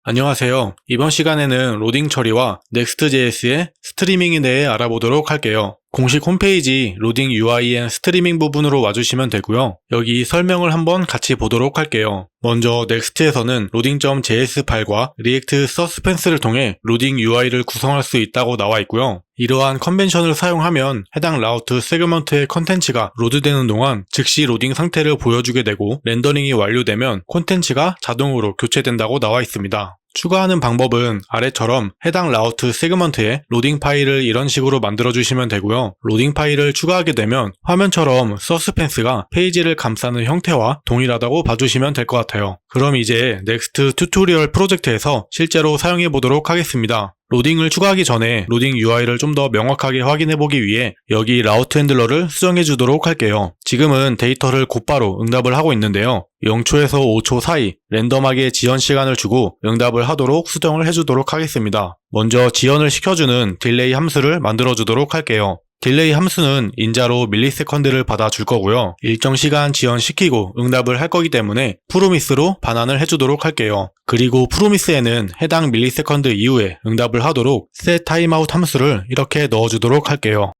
안녕하세요. 이번 시간에는 로딩 처리와 Next.js의 스트리밍에 대해 알아보도록 할게요. 공식 홈페이지 로딩 UI 앤 스트리밍 부분으로 와주시면 되고요. 여기 설명을 한번 같이 보도록 할게요. 먼저 Next에서는 loading.js 파일과 React 서스펜스를 통해 로딩 UI를 구성할 수 있다고 나와 있고요. 이러한 컨벤션을 사용하면 해당 라우트 세그먼트의 컨텐츠가 로드되는 동안 즉시 로딩 상태를 보여주게 되고 렌더링이 완료되면 콘텐츠가 자동으로 교체된다고 나와 있습니다. 추가하는 방법은 아래처럼 해당 라우트 세그먼트에 로딩 파일을 이런 식으로 만들어주시면 되고요. 로딩 파일을 추가하게 되면 화면처럼 서스펜스가 페이지를 감싸는 형태와 동일하다고 봐주시면 될 것 같아요. 그럼 이제 넥스트 튜토리얼 프로젝트에서 실제로 사용해 보도록 하겠습니다. 로딩을 추가하기 전에 로딩 UI를 좀 더 명확하게 확인해 보기 위해 여기 라우트 핸들러를 수정해 주도록 할게요. 지금은 데이터를 곧바로 응답을 하고 있는데요. 0초에서 5초 사이 랜덤하게 지연 시간을 주고 응답을 하도록 수정을 해주도록 하겠습니다. 먼저 지연을 시켜주는 딜레이 함수를 만들어 주도록 할게요. 딜레이 함수는 인자로 밀리세컨드를 받아줄 거고요. 일정 시간 지연시키고 응답을 할 거기 때문에 프로미스로 반환을 해주도록 할게요. 그리고 프로미스에는 해당 밀리세컨드 이후에 응답을 하도록 setTimeout 함수를 이렇게 넣어주도록 할게요.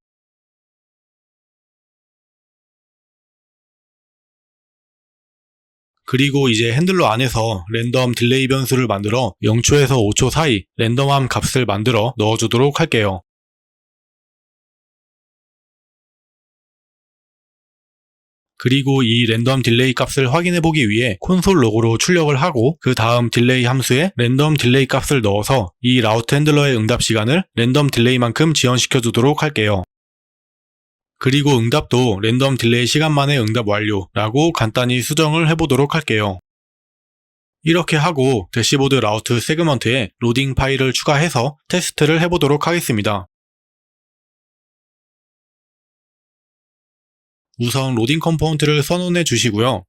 그리고 이제 핸들러 안에서 랜덤 딜레이 변수를 만들어 0초에서 5초 사이 랜덤함 값을 만들어 넣어주도록 할게요. 그리고 이 랜덤 딜레이 값을 확인해보기 위해 콘솔 로그로 출력을 하고 그 다음 딜레이 함수에 랜덤 딜레이 값을 넣어서 이 라우트 핸들러의 응답 시간을 랜덤 딜레이만큼 지연시켜 주도록 할게요. 그리고 응답도 랜덤 딜레이 시간만에 응답 완료라고 간단히 수정을 해보도록 할게요. 이렇게 하고 대시보드 라우트 세그먼트에 로딩 파일을 추가해서 테스트를 해보도록 하겠습니다. 우선 로딩 컴포넌트를 선언해 주시고요.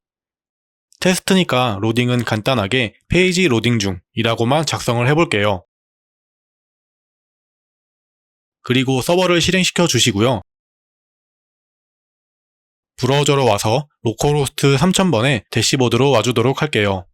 테스트니까 로딩은 간단하게 페이지 로딩 중이라고만 작성을 해볼게요. 그리고 서버를 실행시켜 주시고요. 브라우저로 와서 로컬호스트 3000번에 대시보드로 와주도록 할게요.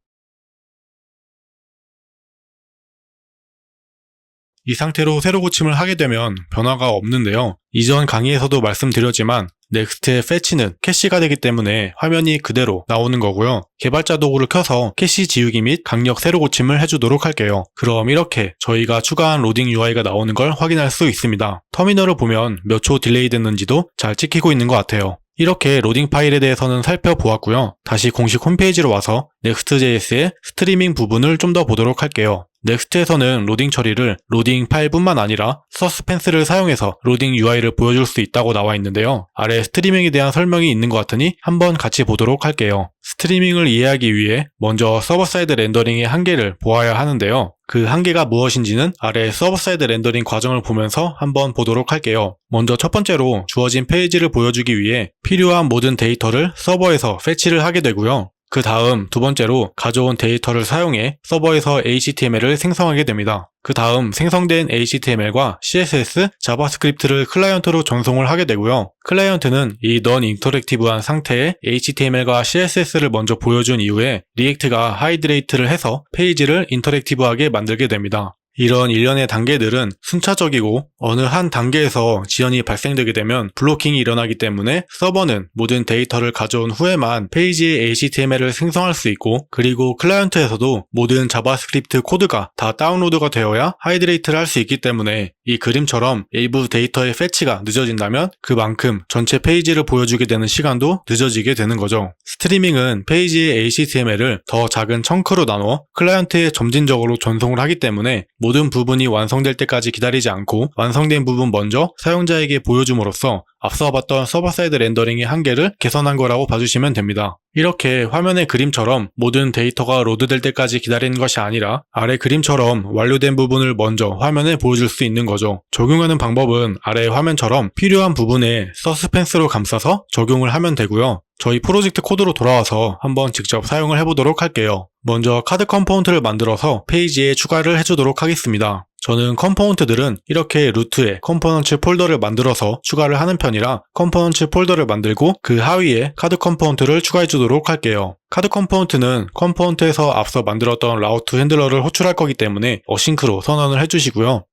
이 상태로 새로 고침을 하게 되면 변화가 없는데요. 이전 강의에서도 말씀드렸지만 넥스트의 패치는 캐시가 되기 때문에 화면이 그대로 나오는 거고요. 개발자 도구를 켜서 캐시 지우기 및 강력 새로 고침을 해주도록 할게요. 그럼 이렇게 저희가 추가한 로딩 UI가 나오는 걸 확인할 수 있습니다. 터미널을 보면 몇 초 딜레이 됐는지도 잘 찍히고 있는 것 같아요. 이렇게 로딩 파일에 대해서는 살펴보았고요. 다시 공식 홈페이지로 와서 Next.js의 스트리밍 부분을 좀 더 보도록 할게요. 넥스트에서는 로딩 처리를 로딩 파일뿐만 아니라 서스펜스를 사용해서 로딩 UI를 보여줄 수 있다고 나와 있는데요. 아래 스트리밍에 대한 설명이 있는 것 같으니 한번 같이 보도록 할게요. 스트리밍을 이해하기 위해 먼저 서버 사이드 렌더링의 한계를 보아야 하는데요. 그 한계가 무엇인지는 아래 서버 사이드 렌더링 과정을 보면서 한번 보도록 할게요. 먼저 첫 번째로 주어진 페이지를 보여주기 위해 필요한 모든 데이터를 서버에서 패치를 하게 되고요. 그 다음 두 번째로 가져온 데이터를 사용해 서버에서 HTML을 생성하게 됩니다. 그 다음 생성된 HTML과 CSS, 자바스크립트를 클라이언트로 전송을 하게 되고요. 클라이언트는 이 넌 인터랙티브한 상태의 HTML과 CSS를 먼저 보여준 이후에 리액트가 하이드레이트를 해서 페이지를 인터랙티브하게 만들게 됩니다. 이런 일련의 단계들은 순차적이고 어느 한 단계에서 지연이 발생되게 되면 블로킹이 일어나기 때문에 서버는 모든 데이터를 가져온 후에만 페이지의 HTML을 생성할 수 있고 그리고 클라이언트에서도 모든 자바스크립트 코드가 다 다운로드가 되어야 하이드레이트를 할 수 있기 때문에 이 그림처럼 일부 데이터의 패치가 늦어진다면 그만큼 전체 페이지를 보여주게 되는 시간도 늦어지게 되는 거죠. 스트리밍은 페이지의 HTML을 더 작은 청크로 나눠 클라이언트에 점진적으로 전송을 하기 때문에 모든 부분이 완성될 때까지 기다리지 않고 완성된 부분 먼저 사용자에게 보여줌으로써 앞서 봤던 서버 사이드 렌더링의 한계를 개선한 거라고 봐주시면 됩니다. 이렇게 화면의 그림처럼 모든 데이터가 로드될 때까지 기다리는 것이 아니라 아래 그림처럼 완료된 부분을 먼저 화면에 보여줄 수 있는 거죠. 적용하는 방법은 아래 화면처럼 필요한 부분에 서스펜스로 감싸서 적용을 하면 되고요. 저희 프로젝트 코드로 돌아와서 한번 직접 사용을 해보도록 할게요. 먼저 카드 컴포넌트를 만들어서 페이지에 추가를 해주도록 하겠습니다. 저는 컴포넌트들은 이렇게 루트에 컴포넌트 폴더를 만들어서 추가를 하는 편이라 컴포넌트 폴더를 만들고 그 하위에 카드 컴포넌트를 추가해 주도록 할게요. 카드 컴포넌트는 컴포넌트에서 앞서 만들었던 라우트 핸들러를 호출할 거기 때문에 어싱크로 선언을 해주시고요.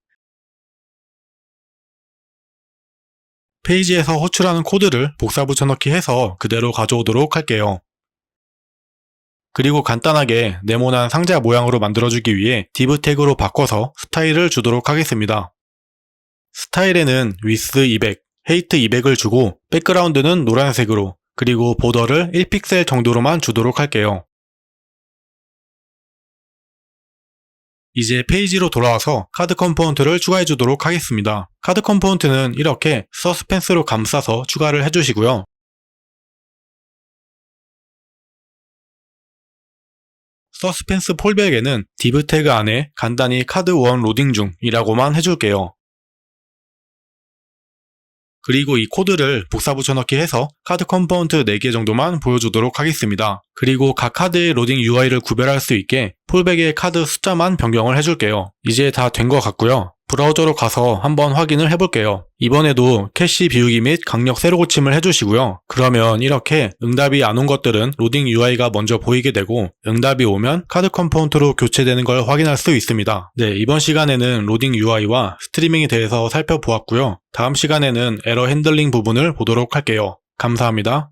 페이지에서 호출하는 코드를 복사 붙여넣기 해서 그대로 가져오도록 할게요. 그리고 간단하게 네모난 상자 모양으로 만들어주기 위해 div 태그로 바꿔서 스타일을 주도록 하겠습니다. 스타일에는 width 200, height 200을 주고 백그라운드는 노란색으로 그리고 보더를 1픽셀 정도로만 주도록 할게요. 이제 페이지로 돌아와서 카드 컴포넌트를 추가해 주도록 하겠습니다. 카드 컴포넌트는 이렇게 서스펜스로 감싸서 추가를 해주시고요. 서스펜스 폴백에는 div 태그 안에 간단히 카드 1 로딩 중이라고만 해줄게요. 그리고 이 코드를 복사 붙여넣기 해서 카드 컴포넌트 4개 정도만 보여주도록 하겠습니다. 그리고 각 카드의 로딩 UI를 구별할 수 있게 폴백의 카드 숫자만 변경을 해줄게요. 이제 다 된 것 같고요. 브라우저로 가서 한번 확인을 해볼게요. 이번에도 캐시 비우기 및 강력 새로 고침을 해주시고요. 그러면 이렇게 응답이 안 온 것들은 로딩 UI가 먼저 보이게 되고 응답이 오면 카드 컴포넌트로 교체되는 걸 확인할 수 있습니다. 네, 이번 시간에는 로딩 UI와 스트리밍에 대해서 살펴보았고요. 다음 시간에는 에러 핸들링 부분을 보도록 할게요. 감사합니다.